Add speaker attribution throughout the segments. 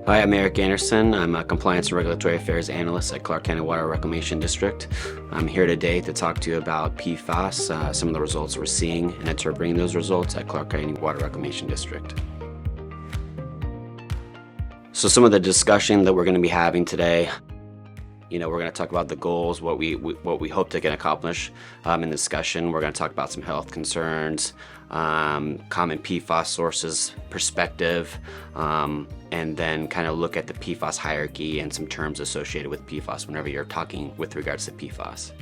Speaker 1: Hi, I'm Erik Anderson. I'm a Compliance and Regulatory Affairs Analyst at Clark County Water Reclamation District. I'm here today to talk to you about PFAS, some of the results we're seeing and interpreting those results at Clark County Water Reclamation District. So some of the discussion that we're going to be having today, we're going to talk about the goals, what we hope to accomplish in the discussion. We're going to talk about some health concerns, common PFAS sources perspective, and then kind of look at the PFAS hierarchy and some terms associated with PFAS whenever you're talking with regards to PFAS.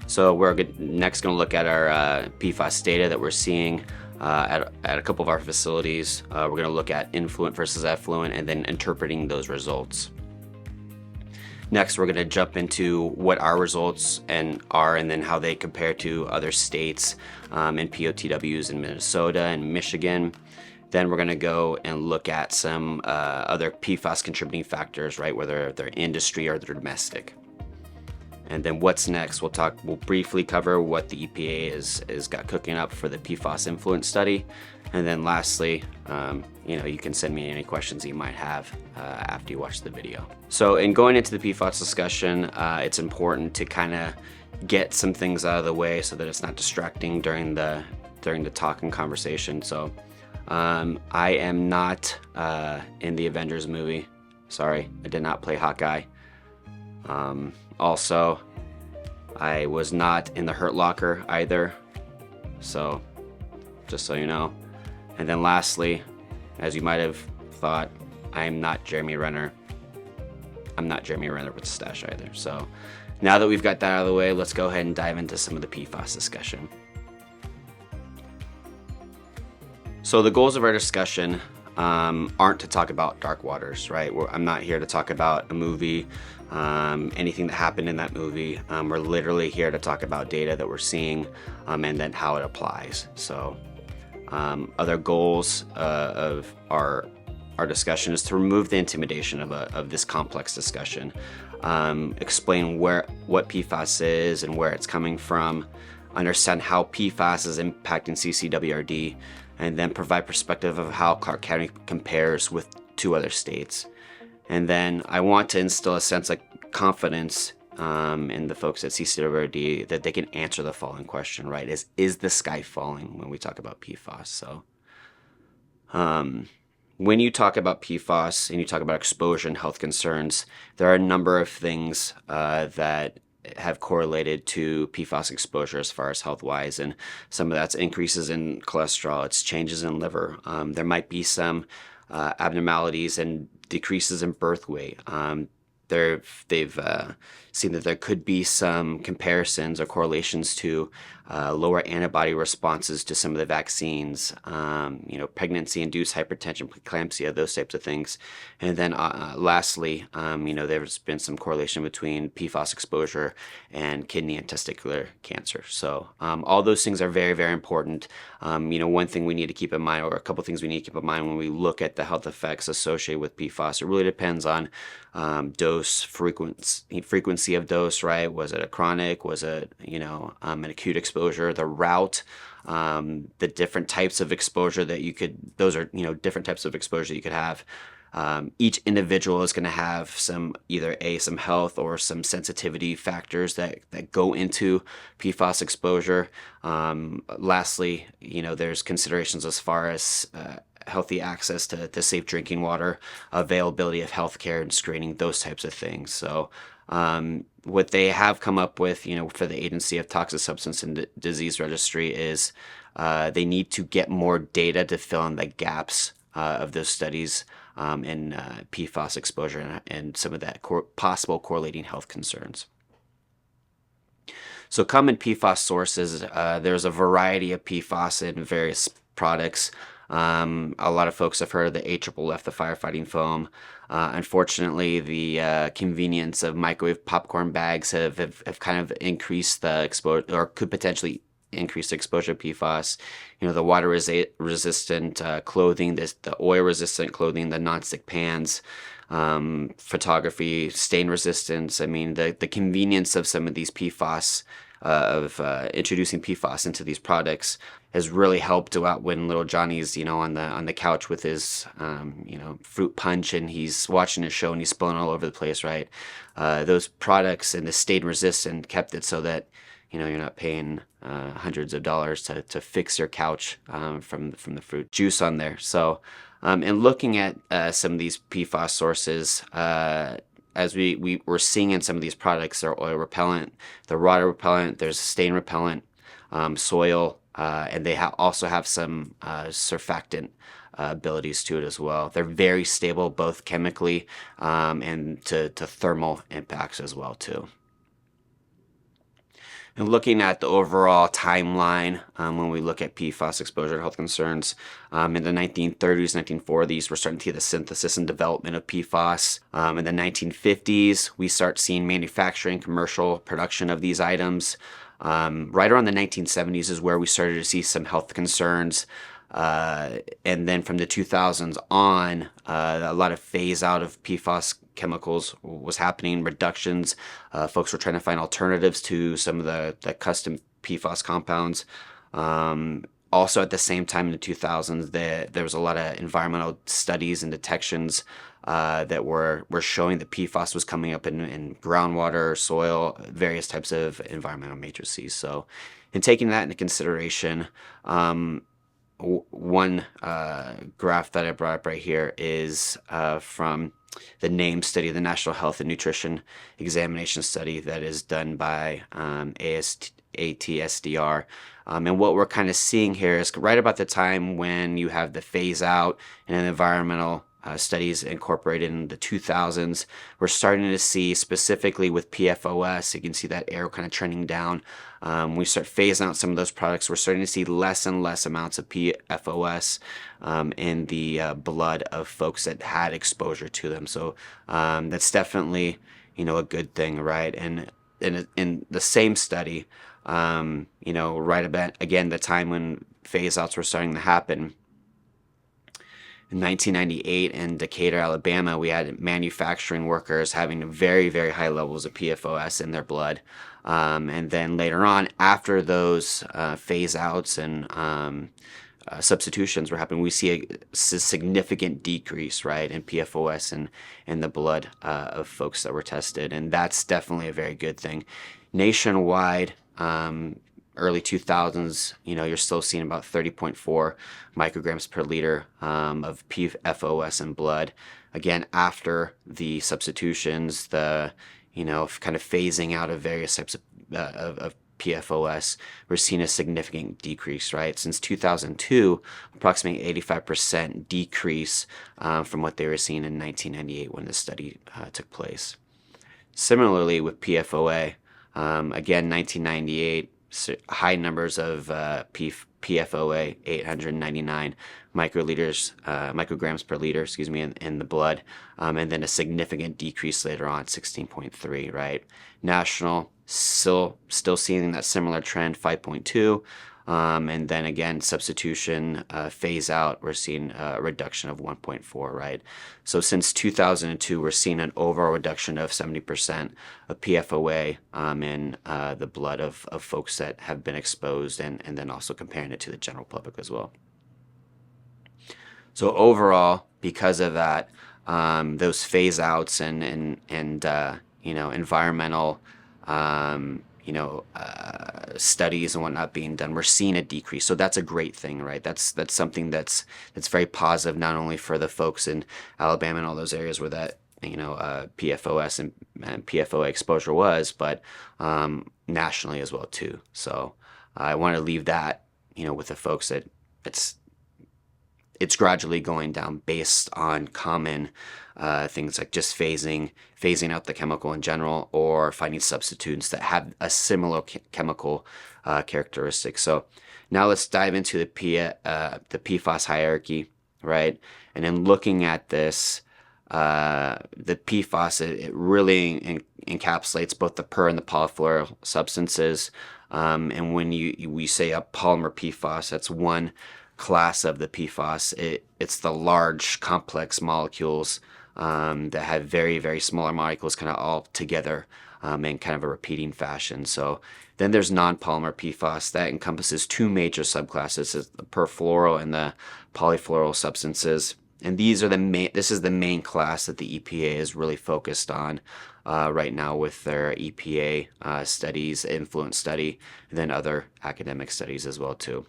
Speaker 1: So we're next going to look at our PFAS data that we're seeing at a couple of our facilities. We're going to look at influent versus effluent and then interpreting those results. Next, we're going to jump into what our results are and then how they compare to other states and POTWs in Minnesota and Michigan. Then we're going to go and look at some other PFAS contributing factors, right, whether they're industry or they're domestic. And then what's next? We'll briefly cover what the EPA is got cooking up for the PFAS influence study. And then lastly, you can send me any questions you might have after you watch the video. So in going into the PFAS discussion, it's important to kind of get some things out of the way so that it's not distracting during the talk and conversation. So I am not in the Avengers movie. Sorry, I did not play Hawkeye. Also, I was not in the Hurt Locker either, so just so you know. And then lastly, as you might have thought, I am not Jeremy Renner. I'm not Jeremy Renner with the stash either. So now that we've got that out of the way, let's go ahead and dive into some of the PFAS discussion. So the goals of our discussion aren't to talk about dark waters, right? I'm not here to talk about a movie, anything that happened in that movie. We're literally here to talk about data that we're seeing and then how it applies. So other goals of our discussion is to remove the intimidation of this complex discussion, explain what PFAS is and where it's coming from, understand how PFAS is impacting CCWRD, and then provide perspective of how Clark County compares with two other states. And then I want to instill a sense of confidence in the folks at CCWRD that they can answer the following question, right? Is the sky falling when we talk about PFAS? So when you talk about PFAS and you talk about exposure and health concerns, there are a number of things that have correlated to PFAS exposure as far as health-wise, and some of that's increases in cholesterol, it's changes in liver. There might be some abnormalities and decreases in birth weight. They've seen that there could be some comparisons or correlations to lower antibody responses to some of the vaccines, pregnancy-induced hypertension, preeclampsia, those types of things. And then lastly, there's been some correlation between PFAS exposure and kidney and testicular cancer. So all those things are very, very important. One thing we need to keep in mind, or a couple things we need to keep in mind when we look at the health effects associated with PFAS, it really depends on dose, frequency of dose, right? Was it a chronic? Was it, an acute exposure? The route, the different types of exposure that you could, those are, different types of exposure you could have. Each individual is going to have some health or some sensitivity factors that go into PFAS exposure. Lastly, there's considerations as far as healthy access to safe drinking water, availability of healthcare and screening, those types of things. So what they have come up with, for the Agency of Toxic Substance and Disease Registry is they need to get more data to fill in the gaps of those studies in PFAS exposure and some of that possible correlating health concerns. So common PFAS sources, there's a variety of PFAS in various products. A lot of folks have heard of the AFFF, the firefighting foam. Unfortunately, the convenience of microwave popcorn bags have kind of increased the exposure, or could potentially increase the exposure to PFAS. The water resistant clothing, the oil resistant clothing, the nonstick pans, photography, stain resistance. I mean, the convenience of some of these PFAS introducing PFAS into these products has really helped out when little Johnny's, on the couch with his, fruit punch, and he's watching his show and he's spilling all over the place, right? Those products and the stain resistant kept it so that, you're not paying hundreds of dollars to fix your couch from the fruit juice on there. So, and looking at some of these PFAS sources, as we're seeing in some of these products, they're oil repellent, they're water repellent, there's stain repellent, soil, and they also have some surfactant abilities to it as well. They're very stable, both chemically and to thermal impacts as well too. And looking at the overall timeline, when we look at PFAS exposure to health concerns, in the 1930s, 1940s, we're starting to see the synthesis and development of PFAS. In the 1950s, we start seeing manufacturing, commercial production of these items. Right around the 1970s is where we started to see some health concerns. And then from the 2000s on, a lot of phase out of PFAS chemicals was happening, reductions. Folks were trying to find alternatives to some of the custom PFAS compounds. Also at the same time in the 2000s, there was a lot of environmental studies and detections that were showing that PFAS was coming up in groundwater, soil, various types of environmental matrices. So in taking that into consideration, one graph that I brought up right here is from the NAME study, the National Health and Nutrition Examination Study that is done by ATSDR. And what we're kind of seeing here is right about the time when you have the phase out and environmental studies incorporated in the 2000s, we're starting to see, specifically with PFOS, you can see that arrow kind of trending down. We start phasing out some of those products. We're starting to see less and less amounts of PFOS in the blood of folks that had exposure to them. So that's definitely, a good thing, right? And in the same study, right about, again, the time when phase outs were starting to happen, in 1998 in Decatur, Alabama, we had manufacturing workers having very, very high levels of PFOS in their blood. And then later on, after those phase outs and substitutions were happening, we see a significant decrease, right, in PFOS in the blood of folks that were tested. And that's definitely a very good thing. Nationwide, early 2000s, you're still seeing about 30.4 micrograms per liter of PFOS in blood. Again, after the substitutions, the kind of phasing out of various types of PFOS, we're seeing a significant decrease, right? Since 2002, approximately 85% decrease from what they were seeing in 1998 when the study took place. Similarly with PFOA, again, 1998, high numbers of PFOA, 899 micrograms per liter, in the blood, and then a significant decrease later on, 16.3, right? National, still seeing that similar trend, 5.2, and then again, substitution, phase out, we're seeing a reduction of 1.4, right? So since 2002, we're seeing an overall reduction of 70% of PFOA in the blood of folks that have been exposed, and then also comparing it to the general public as well. So overall, because of that, those phase outs and environmental studies and whatnot being done, we're seeing a decrease. So that's a great thing, right? That's something that's very positive, not only for the folks in Alabama and all those areas where that PFOS and PFOA exposure was, but nationally as well too. So I want to leave that with the folks that it's gradually going down based on common things like just phasing out the chemical in general, or finding substitutes that have a similar chemical characteristic. So now let's dive into the PFAS hierarchy, right? And then looking at this, the PFAS, it really encapsulates both the per and the polyfluoroalkyl substances. And when we say a polymer PFAS, that's one class of the PFAS. It's the large complex molecules that have very, very smaller molecules kind of all together in kind of a repeating fashion. So then there's non-polymer PFAS. That encompasses two major subclasses, the perfluoro and the polyfluoro substances. And these are this is the main class that the EPA is really focused on right now with their EPA studies, influence study, and then other academic studies as well too.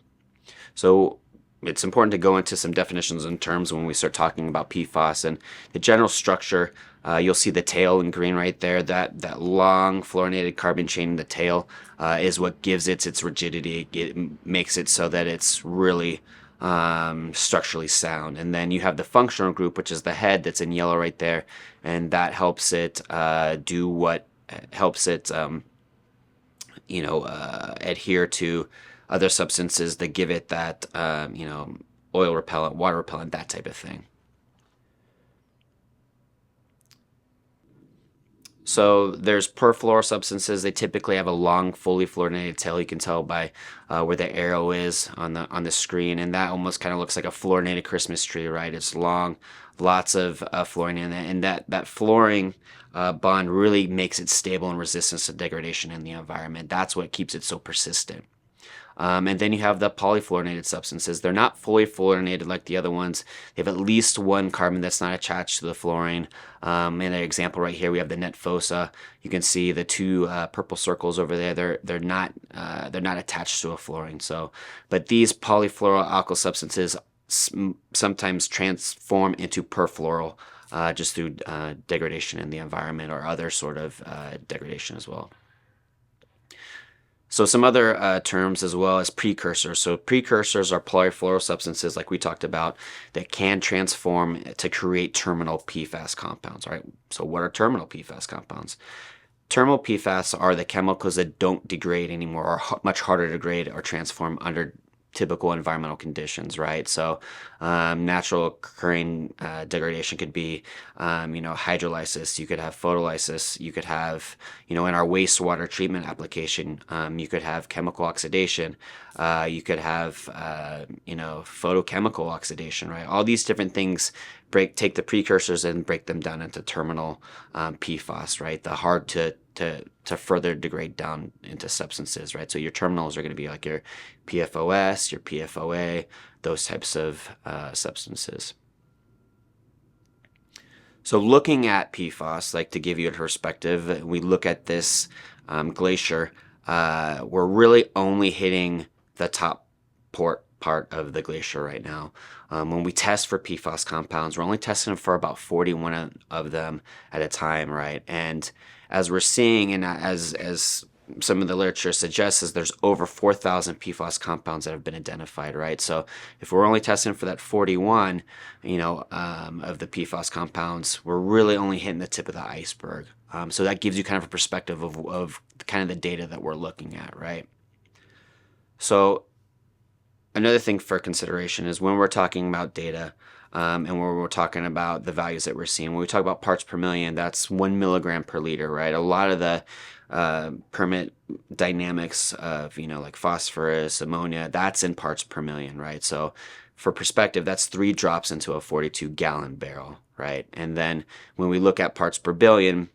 Speaker 1: So it's important to go into some definitions and terms when we start talking about PFAS and the general structure. You'll see the tail in green right there. That long fluorinated carbon chain in the tail is what gives it its rigidity. It makes it so that it's really structurally sound. And then you have the functional group, which is the head that's in yellow right there, and that helps it do what helps it adhere to other substances that give it that oil repellent, water repellent, that type of thing. So there's perfluoro substances. They typically have a long, fully fluorinated tail. You can tell by where the arrow is on the screen, and that almost kind of looks like a fluorinated Christmas tree, right? It's long, lots of fluorine in it, and that fluorine bond really makes it stable and resistant to degradation in the environment. That's what keeps it so persistent. And then you have the polyfluorinated substances. They're not fully fluorinated like the other ones. They have at least one carbon that's not attached to the fluorine. In an example right here, we have the net fossa. You can see the two purple circles over there. They're not attached to a fluorine. So, but these polyfluoroalkyl substances sometimes transform into perfluoro just through degradation in the environment or other sort of degradation as well. So some other terms as well as precursors. So precursors are polyfluoro substances like we talked about that can transform to create terminal PFAS compounds, right? So what are terminal PFAS compounds? Terminal PFAS are the chemicals that don't degrade anymore or much harder to degrade or transform under typical environmental conditions, right? So natural occurring degradation could be, hydrolysis. You could have photolysis. You could have, in our wastewater treatment application, you could have chemical oxidation. You could have, photochemical oxidation, right? All these different things take the precursors and break them down into terminal PFAS, right? The hard to further degrade down into substances, right? So your terminals are going to be like your PFOS, your PFOA, those types of substances. So looking at PFAS, like to give you a perspective, we look at this glacier, we're really only hitting the top part of the glacier right now. When we test for PFAS compounds, we're only testing for about 41 of them at a time, right? And as we're seeing, and as some of the literature suggests, is there's over 4,000 PFAS compounds that have been identified, right? So if we're only testing for that 41, of the PFAS compounds, we're really only hitting the tip of the iceberg. So that gives you kind of a perspective of kind of the data that we're looking at, right? So another thing for consideration is when we're talking about data, and when we're talking about the values that we're seeing, when we talk about parts per million, that's 1 milligram per liter, right? A lot of the permit dynamics of, like phosphorus, ammonia, that's in parts per million, right? So for perspective, that's 3 drops into a 42-gallon barrel, right? And then when we look at parts per billion,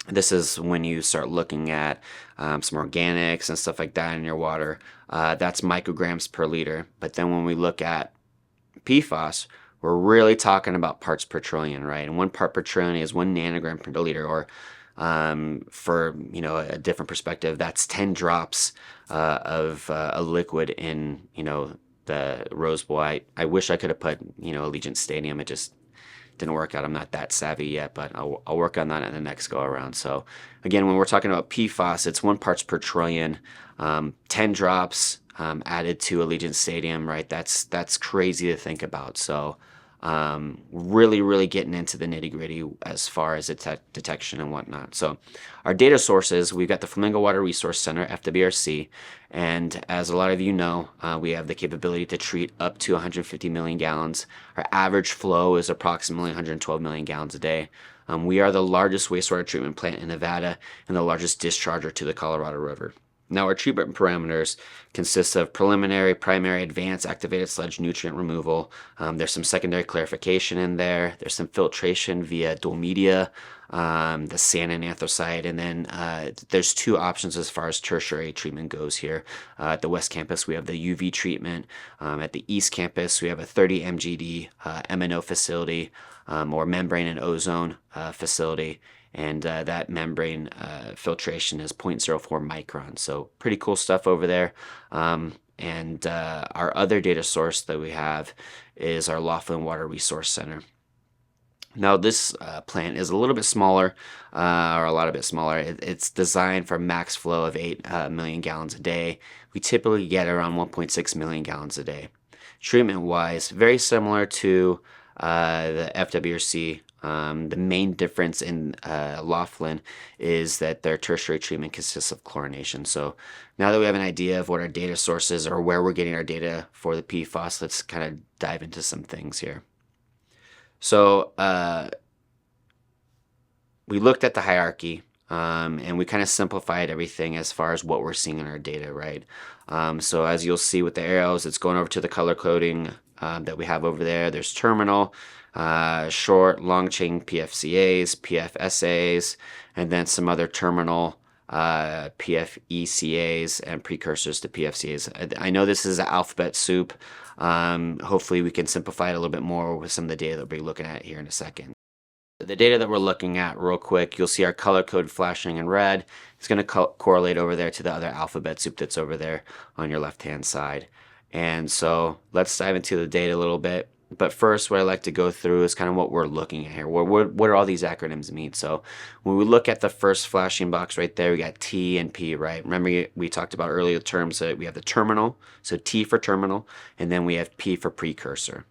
Speaker 1: this is when you start looking at some organics and stuff like that in your water. That's micrograms per liter. But then when we look at PFAS, we're really talking about parts per trillion, right? And 1 part per trillion is 1 nanogram per liter, or for a different perspective, that's 10 drops of a liquid in the Rose Bowl. I wish I could have put Allegiant Stadium. It just didn't work out. I'm not that savvy yet, but I'll work on that in the next go around. So again, when we're talking about PFAS, it's 1 parts per trillion, 10 drops added to Allegiant Stadium, right? That's crazy to think about. So really getting into the nitty gritty as far as detection and whatnot. So our data sources, we've got the Flamingo Water Resource Center, FWRC, and as a lot of you know, we have the capability to treat up to 150 million gallons. Our average flow is approximately 112 million gallons a day. We are the largest wastewater treatment plant in Nevada and the largest discharger to the Colorado River. Now, our treatment parameters consist of preliminary, primary, advanced activated sludge nutrient removal. There's some secondary clarification in there. There's some filtration via dual media, the sand and anthracite, and then there's two options as far as tertiary treatment goes here. At the West Campus, we have the UV treatment. At the East Campus, we have a 30 mgd MNO facility, or membrane and ozone facility. And that membrane filtration is 0.04 microns. So pretty cool stuff over there. And our other data source that we have is our Laughlin Water Resource Center. Now this plant is a little bit smaller, or a lot of bit smaller. It's designed for max flow of 8 million gallons a day. We typically get around 1.6 million gallons a day. Treatment-wise, very similar to the FWRC. The main difference in Laughlin is that their tertiary treatment consists of chlorination. So now that we have an idea of what our data source is or where we're getting our data for the PFAS, let's kind of dive into some things here. So we looked at the hierarchy, and we kind of simplified everything as far as what we're seeing in our data, right? So as you'll see with the arrows, it's going over to the color coding that we have over there. There's terminal, short, long chain PFCAs, PFSAs, and then some other terminal PFECAs and precursors to PFCAs. I know this is an alphabet soup. Hopefully we can simplify it a little bit more with some of the data that we'll be looking at here in a second. The data that we're looking at real quick, you'll see our color code flashing in red. It's going to correlate over there to the other alphabet soup that's over there on your left-hand side. And so let's dive into the data a little bit. But first, what I like to go through is kind of what we're looking at here. What do all these acronyms mean? So when we look at the first flashing box right there, we got T and P, right? Remember we talked about earlier terms that we have the terminal, so T for terminal, and then we have P for precursor.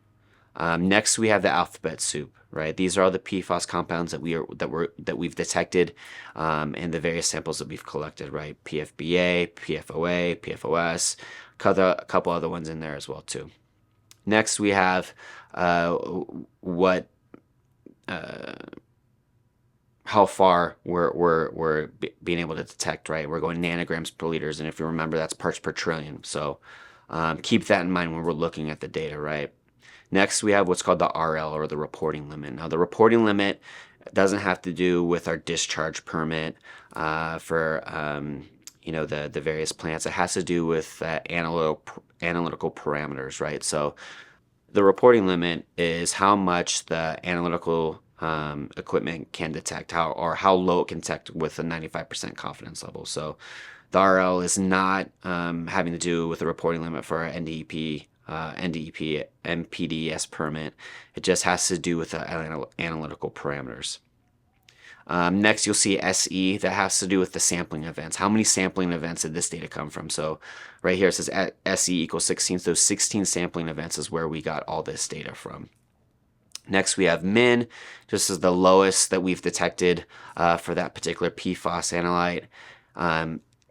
Speaker 1: Next, we have the alphabet soup, right? These are all the PFAS compounds that we've detected in the various samples that we've collected, right? PFBA, PFOA, PFOS, a couple other ones in there as well too. Next, we have how far we're being able to detect, right? We're going nanograms per liters, and if you remember, that's parts per trillion. So keep that in mind when we're looking at the data, right? Next, we have what's called the RL, or the reporting limit. Now, the reporting limit doesn't have to do with our discharge permit for the various plants. It has to do with analytical parameters, right? So the reporting limit is how much the analytical equipment can detect, how low it can detect with a 95% confidence level. So the RL is not having to do with the reporting limit for our NDEP, MPDES permit. It just has to do with the analytical parameters. Next, you'll see SE. That has to do with the sampling events. How many sampling events did this data come from? So right here it says SE equals 16. So 16 sampling events is where we got all this data from. Next, we have min, just as the lowest that we've detected for that particular PFAS analyte.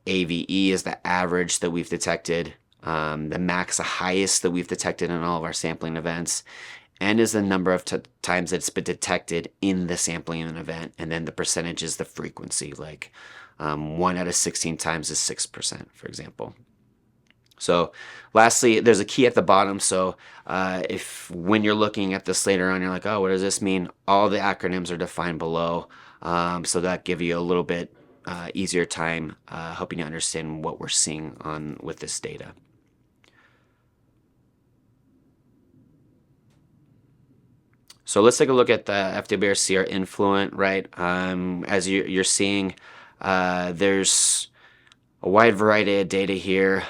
Speaker 1: AVE is the average that we've detected. The max, the highest that we've detected in all of our sampling events. N is the number of times that it's been detected in the sampling event, and then the percentage is the frequency, like 1 out of 16 times is 6%, for example. So lastly, there's a key at the bottom. So if when you're looking at this later on, you're like, oh, what does this mean? All the acronyms are defined below. So that give you a little bit easier time helping you understand what we're seeing with this data. So let's take a look at the FWRC or influent, right? As you're seeing, there's a wide variety of data here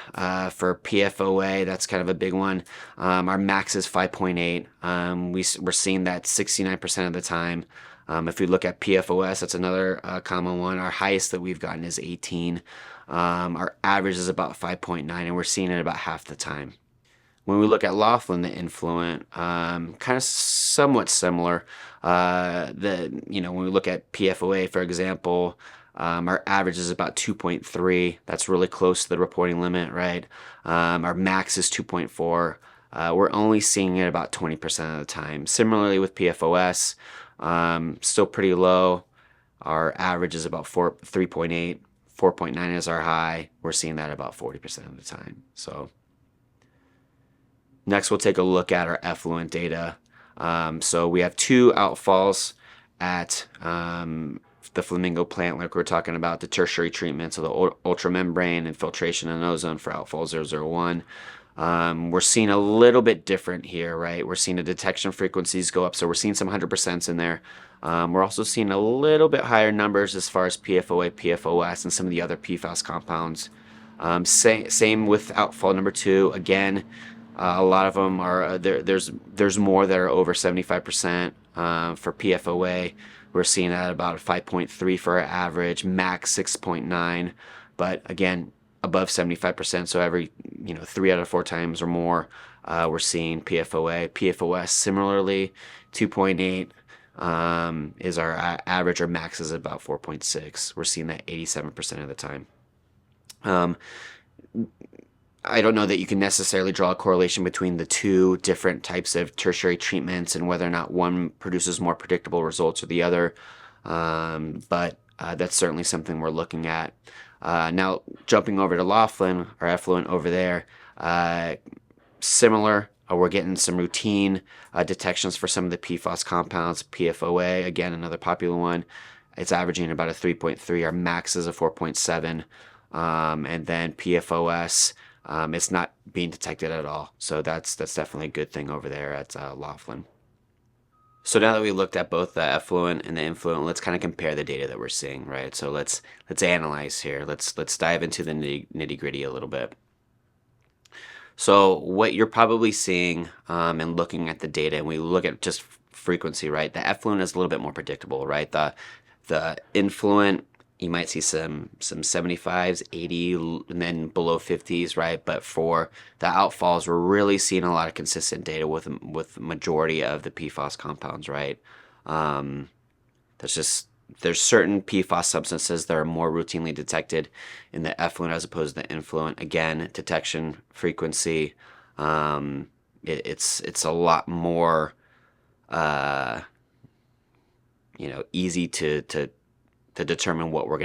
Speaker 1: for PFOA. That's kind of a big one. Our max is 5.8. We're seeing that 69% of the time. If we look at PFOS, that's another common one. Our highest that we've gotten is 18. Our average is about 5.9, and we're seeing it about half the time. When we look at Laughlin, the influent, kind of somewhat similar. When we look at PFOA, for example, our average is about 2.3. That's really close to the reporting limit, right? Our max is 2.4. We're only seeing it about 20% of the time. Similarly with PFOS, still pretty low. Our average is about 3.8. 4.9 is our high. We're seeing that about 40% of the time. So next, we'll take a look at our effluent data. So we have 2 outfalls at the Flamingo plant, like we're talking about, the tertiary treatment, so the ultramembrane and filtration and ozone for outfall 001. We're seeing a little bit different here, right? We're seeing the detection frequencies go up, so we're seeing some 100% in there. We're also seeing a little bit higher numbers as far as PFOA, PFOS, and some of the other PFAS compounds. Same with outfall number 2. Again, a lot of them are there's more that are over 75%. For PFOA, we're seeing at about 5.3 for our average, max 6.9, but again, above 75%. So every 3 out of 4 times or more, we're seeing PFOA. PFOS similarly, 2.8 is our average. Our max is about 4.6. We're seeing that 87% of the time. I don't know that you can necessarily draw a correlation between the 2 different types of tertiary treatments and whether or not one produces more predictable results or the other, but that's certainly something we're looking at. Now, jumping over to Laughlin, our effluent over there, similar. We're getting some routine detections for some of the PFAS compounds. PFOA, again, another popular one. It's averaging about a 3.3. Our max is a 4.7. And then PFOS, it's not being detected at all. So that's definitely a good thing over there at Laughlin. So now that we looked at both the effluent and the influent, let's kind of compare the data that we're seeing, right? So let's analyze here. Let's dive into the nitty gritty a little bit. So what you're probably seeing and looking at the data, and we look at just frequency, right? The effluent is a little bit more predictable, right? The influent, you might see some 75s, 80, and then below 50s, right? But for the outfalls, we're really seeing a lot of consistent data with the majority of the PFAS compounds, right? There's certain PFAS substances that are more routinely detected in the effluent as opposed to the influent. Again, detection frequency, it's a lot more easy to determine what we're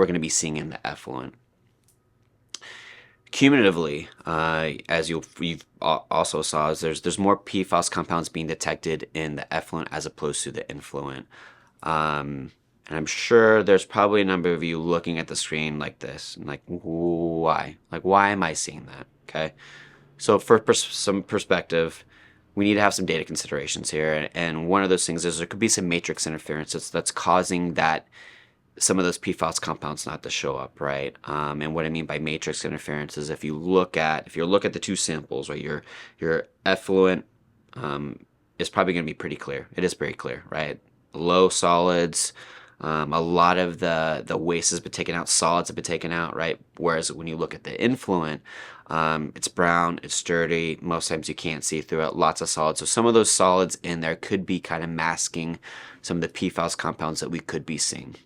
Speaker 1: gonna be seeing in the effluent. Cumulatively, as you've also saw, is there's more PFAS compounds being detected in the effluent as opposed to the influent. And I'm sure there's probably a number of you looking at the screen like this, and like, why? Like, why am I seeing that? Okay, so for some perspective, we need to have some data considerations here, and one of those things is there could be some matrix interference that's causing some of those PFAS compounds not to show up, right? And what I mean by matrix interference is if you look at the 2 samples, right, your effluent is probably going to be pretty clear. It is pretty clear, right? Low solids, a lot of the waste has been taken out, solids have been taken out, right? Whereas when you look at the influent, it's brown, it's dirty, most times you can't see through it, lots of solids. So some of those solids in there could be kind of masking some of the PFAS compounds that we could be seeing.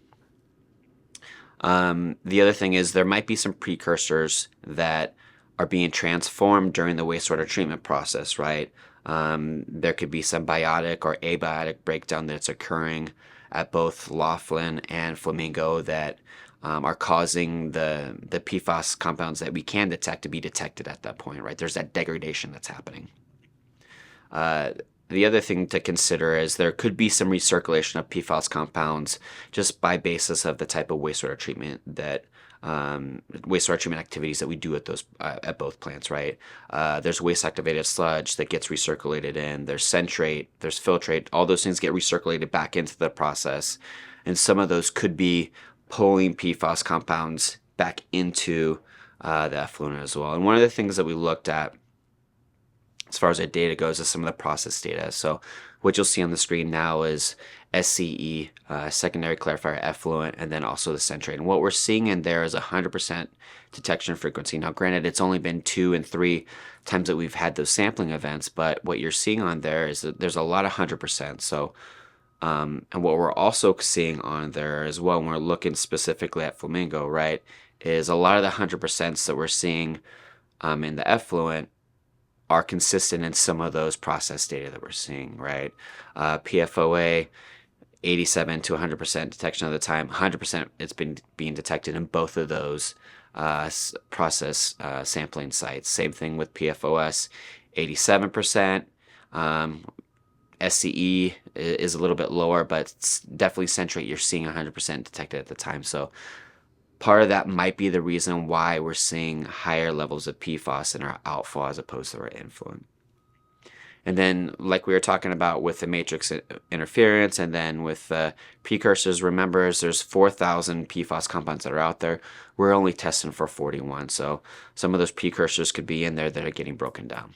Speaker 1: The other thing is there might be some precursors that are being transformed during the wastewater treatment process, right? There could be some biotic or abiotic breakdown that's occurring at both Laughlin and Flamingo that are causing the PFAS compounds that we can detect to be detected at that point, right? There's that degradation that's happening. The other thing to consider is there could be some recirculation of PFAS compounds just by basis of the type of wastewater treatment activities that we do at both plants, right? There's waste activated sludge that gets recirculated in. There's centrate, there's filtrate. All those things get recirculated back into the process, and some of those could be pulling PFAS compounds back into the effluent as well. And one of the things that we looked at as far as our data goes is some of the process data. So what you'll see on the screen now is SCE, secondary clarifier effluent, and then also the centrate. And what we're seeing in there is 100% detection frequency. Now, granted, it's only been 2 and 3 times that we've had those sampling events, but what you're seeing on there is that there's a lot of 100%. So, and what we're also seeing on there as well, when we're looking specifically at Flamingo, right, is a lot of the 100% that we're seeing in the effluent are consistent in some of those process data that we're seeing, right? PFOA, 87 to 100% detection of the time. 100% it's been being detected in both of those process sampling sites. Same thing with PFOS, 87%. SCE is a little bit lower, but it's definitely centrate. You're seeing 100% detected at the time. So part of that might be the reason why we're seeing higher levels of PFAS in our outflow as opposed to our influent. And then, like we were talking about with the matrix interference, and then with precursors, remember, there's 4,000 PFAS compounds that are out there. We're only testing for 41. So some of those precursors could be in there that are getting broken down.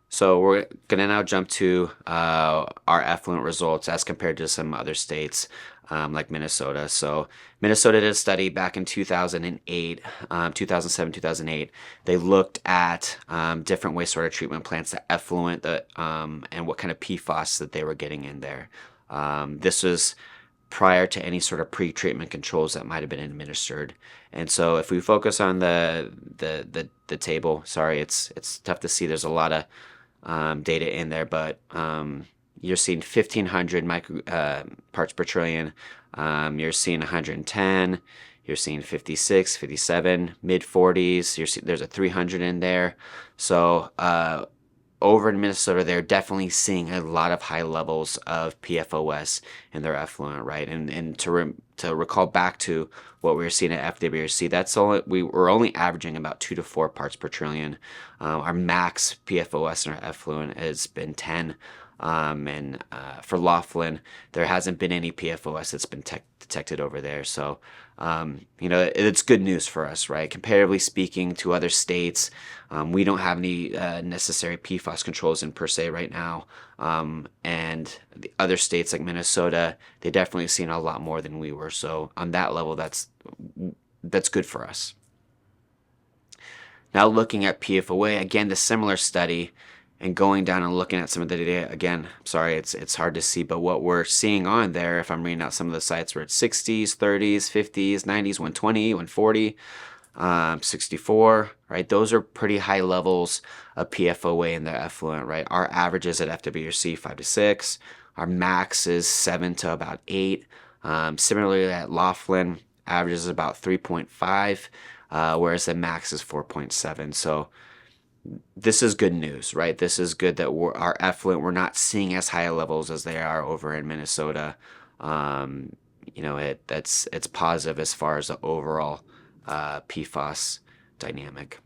Speaker 1: So we're going to now jump to our effluent results as compared to some other states like Minnesota. So Minnesota did a study back in 2008, 2007, 2008. They looked at different wastewater treatment plants, the effluent, and what kind of PFAS that they were getting in there. This was prior to any sort of pre-treatment controls that might have been administered. And so if we focus on the table, sorry, it's tough to see. There's a lot of data in there, but you're seeing 1,500 parts per trillion. You're seeing 110. You're seeing 56, 57, mid 40s. There's a 300 in there. So over in Minnesota, they're definitely seeing a lot of high levels of PFOS in their effluent, right? And to recall back to what we were seeing at FWRC, we were only averaging about 2 to 4 parts per trillion. Our max PFOS in our effluent has been 10. And for Laughlin, there hasn't been any PFOS that's been detected over there. So, it's good news for us, right? Comparatively speaking to other states, we don't have any necessary PFAS controls in per se right now. And the other states like Minnesota, they definitely seen a lot more than we were. So on that level, that's good for us. Now looking at PFOA, again, the similar study, and going down and looking at some of the data, again, sorry, it's hard to see, but what we're seeing on there, if I'm reading out some of the sites, we're at 60s, 30s, 50s, 90s, 120, 140, 64, right? Those are pretty high levels of PFOA in the effluent, right? Our averages at FWRC 5 to 6, our max is 7 to about 8. Similarly at Laughlin, averages about 3.5, whereas the max is 4.7. So this is good news, right? This is good that our effluent, we're not seeing as high levels as they are over in Minnesota. It's positive as far as the overall PFAS dynamic.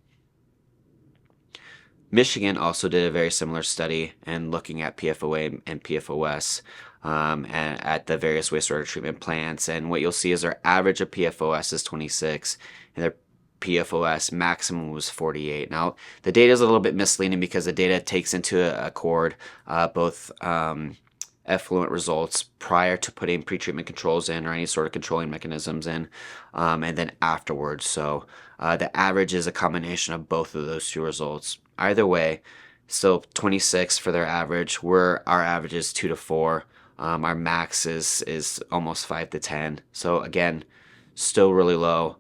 Speaker 1: Michigan also did a very similar study and looking at PFOA and PFOS at the various wastewater treatment plants. And what you'll see is our average of PFOS is 26, and their PFOS maximum was 48. Now, the data is a little bit misleading because the data takes into accord both effluent results prior to putting pretreatment controls in or any sort of controlling mechanisms in, and then afterwards. So the average is a combination of both of those two results. Either way, still 26 for their average. Our average is 2 to 4. Our max is almost 5 to 10. So again, still really low.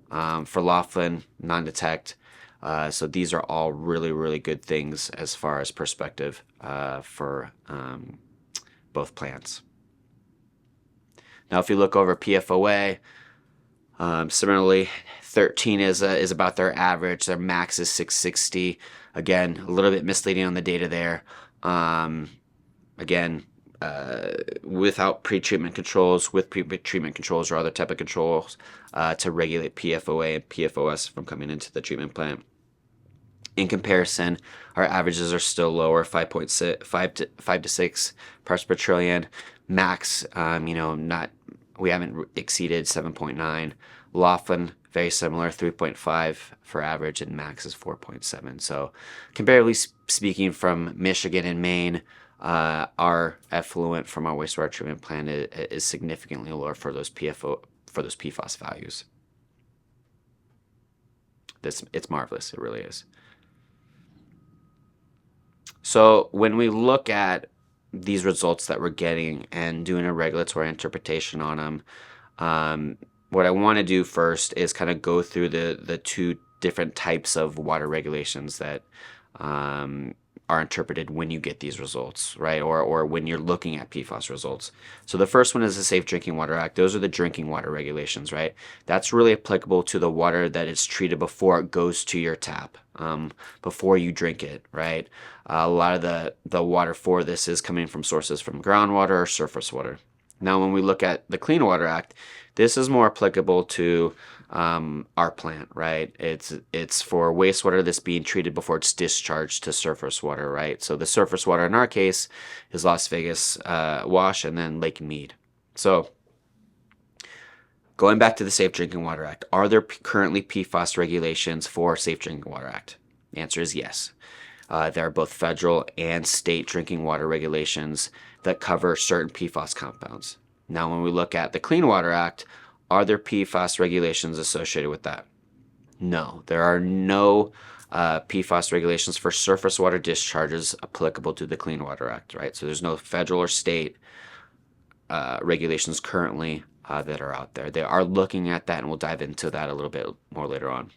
Speaker 1: For Laughlin, non-detect. So these are all really, really good things as far as perspective for both plants. Now, if you look over PFOA, similarly, 13 is about their average. Their max is 660. Again, a little bit misleading on the data there. Without pre-treatment controls, with pre-treatment controls or other type of controls to regulate PFOA and PFOS from coming into the treatment plant. In comparison, our averages are still lower, 5 to 6 parts per trillion. Max, we haven't exceeded 7.9. Laughlin, very similar, 3.5 for average, and max is 4.7. So, comparatively speaking, from Michigan and Maine, our effluent from our wastewater treatment plant is significantly lower for those PFAS values. It's marvelous. It really is. So when we look at these results that we're getting and doing a regulatory interpretation on them, what I want to do first is kind of go through the two different types of water regulations that are interpreted when you get these results, right? Or when you're looking at PFAS results. So the first one is the Safe Drinking Water Act. Those are the drinking water regulations, right? That's really applicable to the water that is treated before it goes to your tap, before you drink it, right? A lot of the water for this is coming from sources from groundwater or surface water. Now, when we look at the Clean Water Act, this is more applicable to our plant, right? It's for wastewater that's being treated before it's discharged to surface water, right? So the surface water in our case is Las Vegas Wash and then Lake Mead. So going back to the Safe Drinking Water Act, are there currently PFAS regulations for Safe Drinking Water Act? The answer is yes. There are both federal and state drinking water regulations that cover certain PFAS compounds. Now, when we look at the Clean Water Act, are there PFAS regulations associated with that? No, there are no PFAS regulations for surface water discharges applicable to the Clean Water Act, right? So there's no federal or state regulations currently that are out there. They are looking at that, and we'll dive into that a little bit more later on.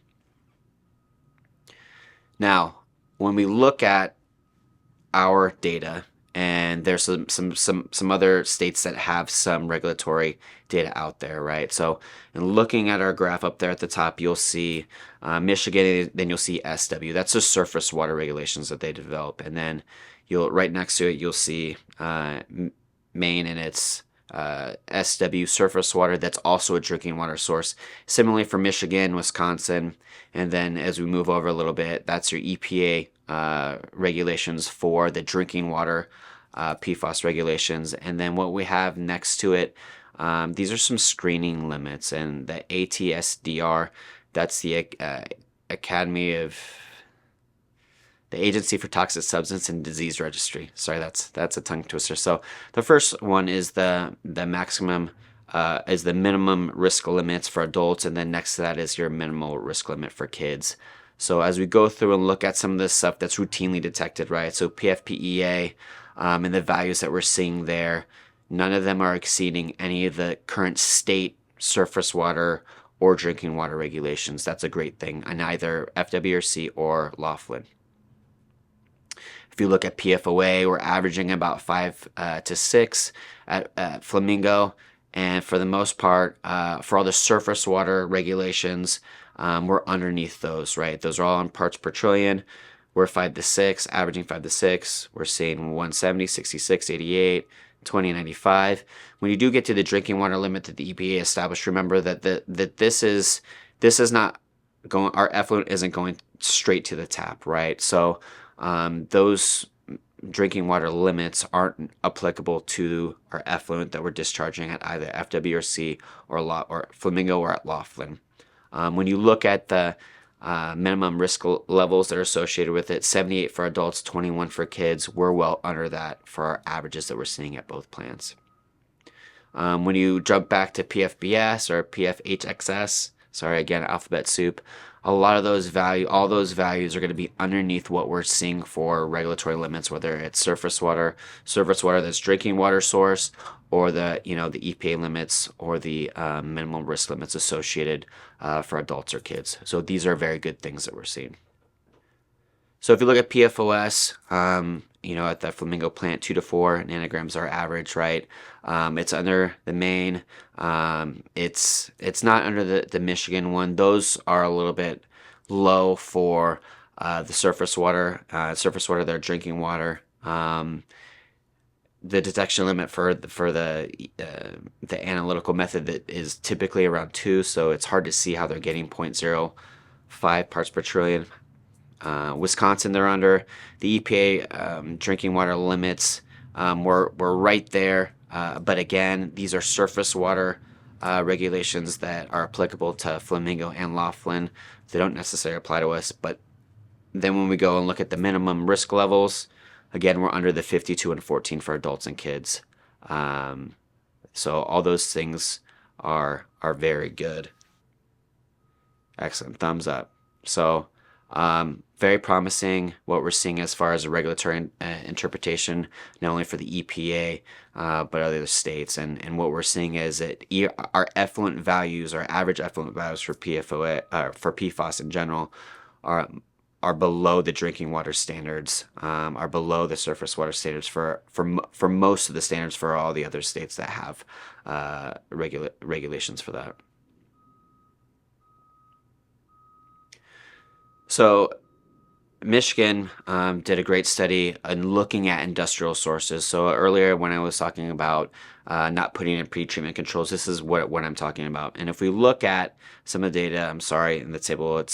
Speaker 1: Now, when we look at our data, and there's some other states that have some regulatory data out there, right? So in looking at our graph up there at the top, you'll see Michigan, then you'll see SW. That's the surface water regulations that they develop. And then right next to it, you'll see Maine and its SW surface water. That's also a drinking water source. Similarly for Michigan, Wisconsin, and then as we move over a little bit, that's your EPA regulations for the drinking water PFAS regulations. And then what we have next to it, these are some screening limits, and the ATSDR, that's the the Agency for Toxic Substance and Disease Registry. Sorry, that's a tongue twister. So the first one is the maximum is the minimum risk limits for adults, and then next to that is your minimal risk limit for kids. So as we go through and look at some of this stuff that's routinely detected, right? So PFPEA and the values that we're seeing there, none of them are exceeding any of the current state surface water or drinking water regulations. That's a great thing on either FWRC or Laughlin. If you look at PFOA, we're averaging about 5 to 6 at Flamingo. And for the most part, for all the surface water regulations, we're underneath those, right? Those are all in parts per trillion. We're 5 to 6, averaging 5 to 6. We're seeing 170, 66, 88, 20, 95. When you do get to the drinking water limit that the EPA established, remember that this is not going, our effluent isn't going straight to the tap, right? So those drinking water limits aren't applicable to our effluent that we're discharging at either FWRC or Flamingo or at Laughlin. When you look at the minimum risk levels that are associated with it, 78 for adults, 21 for kids, we're well under that for our averages that we're seeing at both plants. When you jump back to PFBS or PFHXS, sorry, again, alphabet soup, all those values are going to be underneath what we're seeing for regulatory limits, whether it's surface water that's drinking water source, or the EPA limits or the minimum risk limits associated for adults or kids. So these are very good things that we're seeing. So if you look at PFOS, at the Flamingo plant, 2 to 4 nanograms are average, right? It's under the Maine. It's not under the Michigan one. Those are a little bit low for the surface water their drinking water. The detection limit for the analytical method that is typically around 2, so it's hard to see how they're getting 0.05 parts per trillion. Wisconsin, they're under the EPA drinking water limits. We're right there, but again, these are surface water regulations that are applicable to Flamingo and Laughlin. They don't necessarily apply to us, but then when we go and look at the minimum risk levels, again, we're under the 52 and 14 for adults and kids. So all those things are very good. Excellent, thumbs up. So very promising what we're seeing as far as a regulatory interpretation, not only for the EPA, but other states. And what we're seeing is that our average effluent values for PFOA, for PFAS in general, are are below the drinking water standards, are below the surface water standards for most of the standards for all the other states that have regulations for that. So Michigan did a great study in looking at industrial sources. So earlier when I was talking about not putting in pre-treatment controls, this is what I'm talking about. And if we look at some of the data, I'm sorry, in the table, I'm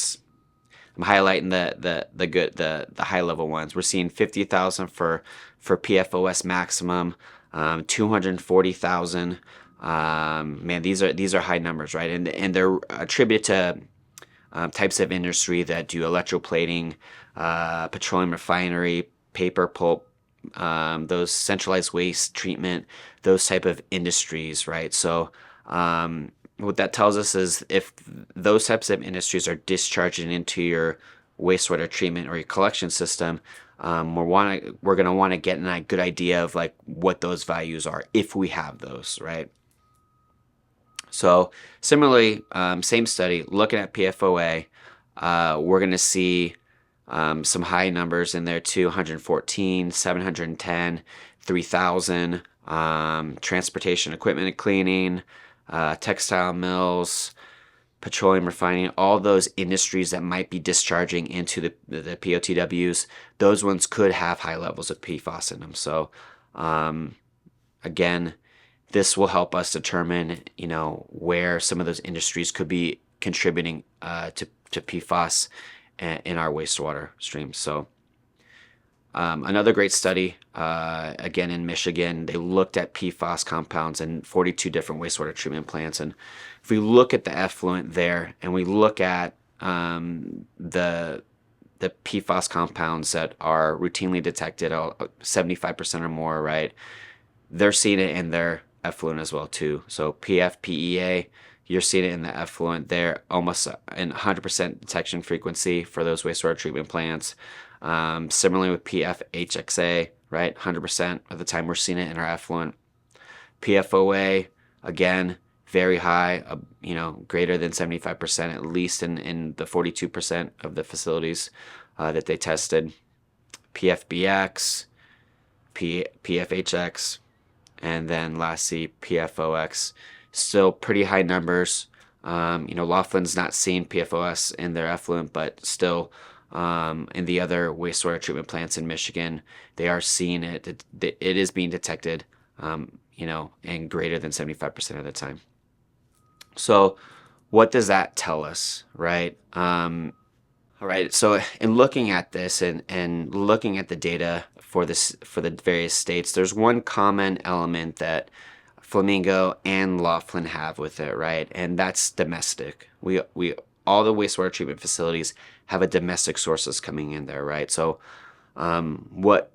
Speaker 1: highlighting the high level ones. We're seeing 50,000 for PFOS maximum, 240,000. Man, these are high numbers, right? And they're attributed to types of industry that do electroplating, petroleum refinery, paper pulp, those centralized waste treatment, those type of industries, right? So what that tells us is if those types of industries are discharging into your wastewater treatment or your collection system, we're gonna want to get a good idea of like what those values are if we have those, right? So similarly, same study, looking at PFOA, we're going to see some high numbers in there too, 114, 710, 3,000, transportation equipment and cleaning, textile mills, petroleum refining, all those industries that might be discharging into the POTWs, those ones could have high levels of PFAS in them. So again, this will help us determine, where some of those industries could be contributing to PFAS in our wastewater streams. So another great study, again in Michigan, they looked at PFAS compounds in 42 different wastewater treatment plants. And if we look at the effluent there and we look at the PFAS compounds that are routinely detected, 75% or more, right? They're seeing it in their effluent as well too. So PFPEA, you're seeing it in the effluent there, almost in 100% detection frequency for those wastewater treatment plants. Similarly with PFHXA, right? 100% of the time we're seeing it in our effluent. PFOA, again, very high, greater than 75%, at least in the 42% of the facilities that they tested. PFBX, PFHX, and then lastly PFOX, still pretty high numbers. Laughlin's not seeing PFOS in their effluent, but still in the other wastewater treatment plants in Michigan, they are seeing it. It is being detected, and greater than 75% of the time. So what does that tell us, right? All right, so in looking at this and looking at the data for the various states, there's one common element that Flamingo and Laughlin have with it, right? And that's domestic. We all the wastewater treatment facilities have a domestic sources coming in there, right? So what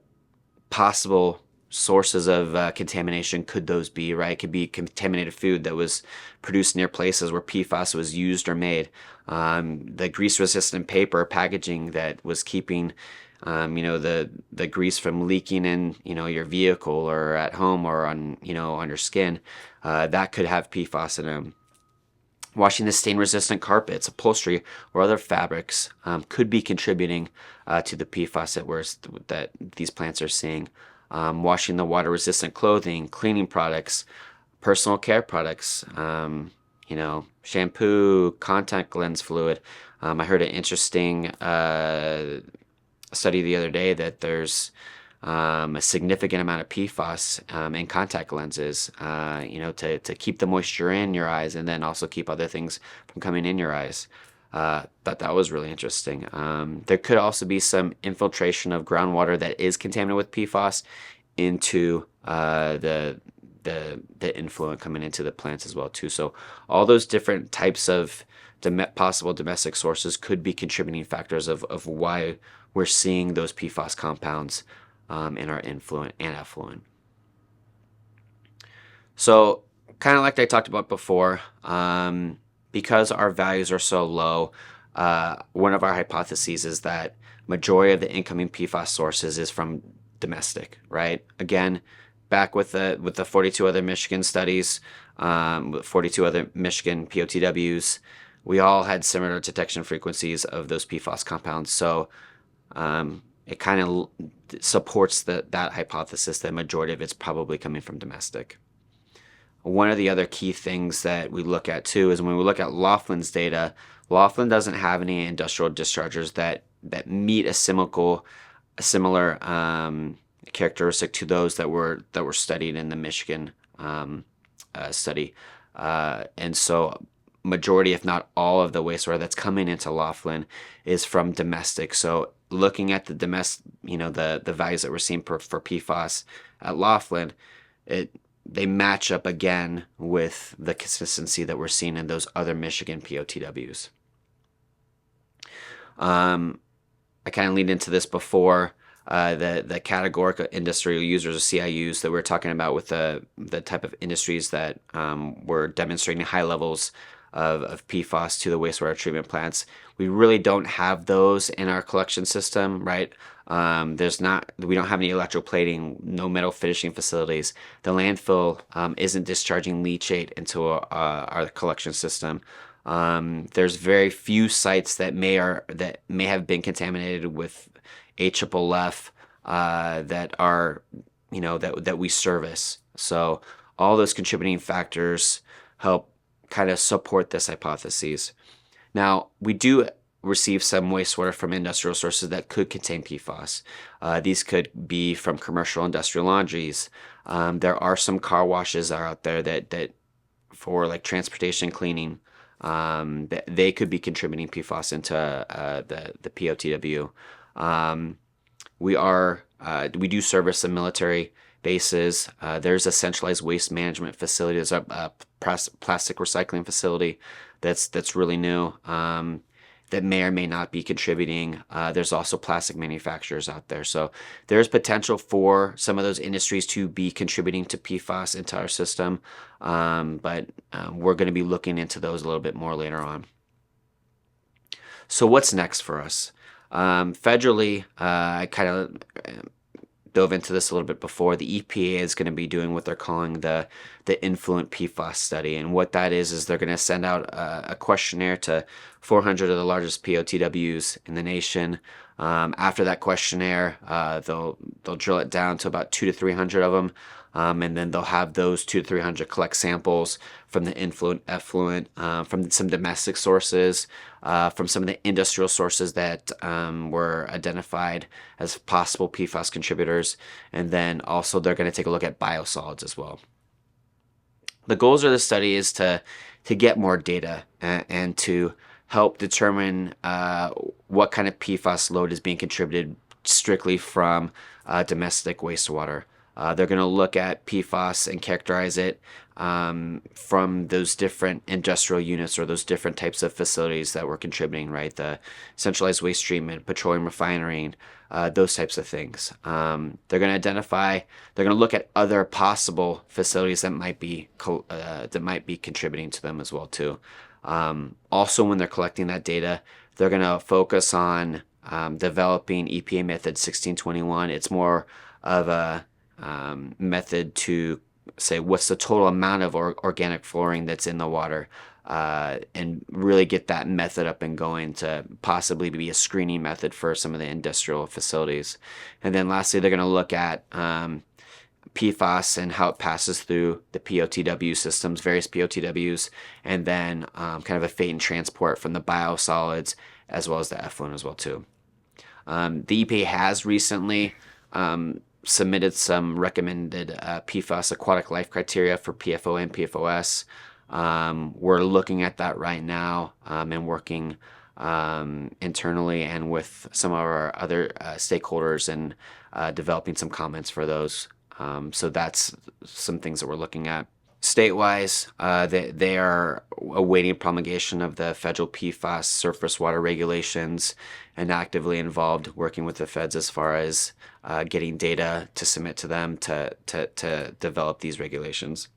Speaker 1: possible sources of contamination could those be, right? It could be contaminated food that was produced near places where PFAS was used or made. The grease-resistant paper packaging that was keeping, the grease from leaking in, your vehicle or at home or on your skin, that could have PFAS in them. Washing the stain-resistant carpets, upholstery, or other fabrics could be contributing to the PFAS that these plants are seeing. Washing the water-resistant clothing, cleaning products, personal care products, shampoo, contact lens fluid. I heard an interesting study the other day that there's a significant amount of PFAS in contact lenses, to keep the moisture in your eyes and then also keep other things from coming in your eyes. Thought that was really interesting. There could also be some infiltration of groundwater that is contaminated with PFAS into the influent coming into the plants as well too. So all those different types of possible domestic sources could be contributing factors of why we're seeing those PFAS compounds in our influent and effluent. So kind of like I talked about before, because our values are so low, one of our hypotheses is that majority of the incoming PFAS sources is from domestic, right? Again, back with the 42 other Michigan studies, 42 other Michigan POTWs, we all had similar detection frequencies of those PFAS compounds. So it kind of supports that hypothesis that majority of it's probably coming from domestic. One of the other key things that we look at too is when we look at Laughlin's data, Laughlin doesn't have any industrial dischargers that meet a similar characteristic to those that were studied in the Michigan study, and so majority, if not all, of the wastewater that's coming into Laughlin is from domestic. So looking at the domestic, the values that we're seeing for PFAS at Laughlin, they match up again with the consistency that we're seeing in those other Michigan POTWs. I kind of leaned into this before, the categorical industrial users, or CIUs, that we're talking about with the type of industries that were demonstrating high levels of PFAS to the wastewater treatment plants. We really don't have those in our collection system, right? We don't have any electroplating, no metal finishing facilities. The landfill isn't discharging leachate into our collection system. There's very few sites that may have been contaminated with AFFF that are, that we service. So all those contributing factors help kind of support this hypothesis. Now, we do receive some wastewater from industrial sources that could contain PFAS. These could be from commercial industrial laundries. There are some car washes out there that for like transportation cleaning, they could be contributing PFAS into the POTW. We do service some military bases. There's a centralized waste management facility. There's a plastic recycling facility that's really new, that may or may not be contributing. There's also plastic manufacturers out there. So there's potential for some of those industries to be contributing to PFAS into our system, but we're going to be looking into those a little bit more later on. So what's next for us? Federally, I kind of dove into this a little bit before. The EPA is going to be doing what they're calling the influent PFAS study, and what that is they're going to send out a questionnaire to 400 of the largest POTWs in the nation. After that questionnaire, they'll drill it down to about 200 to 300 of them, and then they'll have those 200 to 300 collect samples from the influent, effluent, from some domestic sources, from some of the industrial sources that were identified as possible PFAS contributors, and then also they're going to take a look at biosolids as well. The goals of the study is to get more data and to help determine what kind of PFAS load is being contributed strictly from domestic wastewater. They're going to look at PFAS and characterize it from those different industrial units or those different types of facilities that were contributing, right? The centralized waste treatment, petroleum refinery, those types of things. They're going to look at other possible facilities that might be contributing to them as well too. Also, when they're collecting that data, they're going to focus on developing EPA method 1621. It's more of a method to say what's the total amount of organic fluorine that's in the water, and really get that method up and going to possibly be a screening method for some of the industrial facilities. And then lastly, they're going to look at PFAS and how it passes through the POTW systems, various POTWs, and then kind of a fate and transport from the biosolids as well as the effluent as well too. The EPA has recently submitted some recommended PFAS aquatic life criteria for PFOA and PFOS. We're looking at that right now and working internally and with some of our other stakeholders and developing some comments for those. So that's some things that we're looking at. State-wise, they are awaiting promulgation of the federal PFAS surface water regulations and actively involved working with the feds as far as getting data to submit to them to develop these regulations.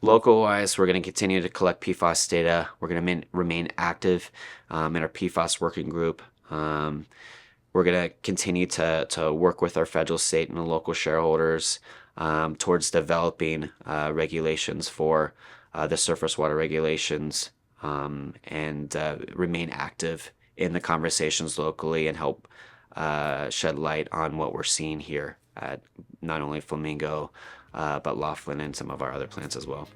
Speaker 1: Local-wise, we're going to continue to collect PFAS data. We're going to remain active in our PFAS working group. We're going to continue to work with our federal, state, and local shareholders towards developing regulations for the surface water regulations and remain active in the conversations locally and help shed light on what we're seeing here at not only Flamingo, but Laughlin and some of our other plants as well.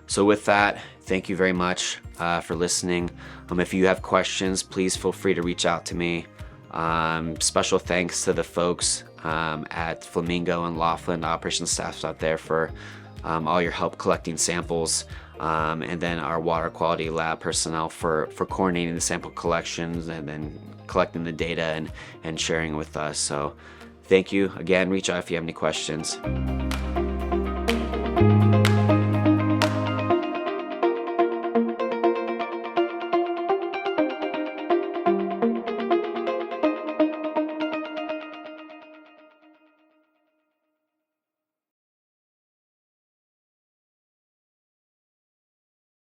Speaker 1: So with that, thank you very much for listening. If you have questions, please feel free to reach out to me. Special thanks to the folks at Flamingo and Laughlin, the operations staffs out there, for all your help collecting samples, and then our water quality lab personnel for coordinating the sample collections and then collecting the data and sharing with us. So thank you again. Reach out if you have any questions.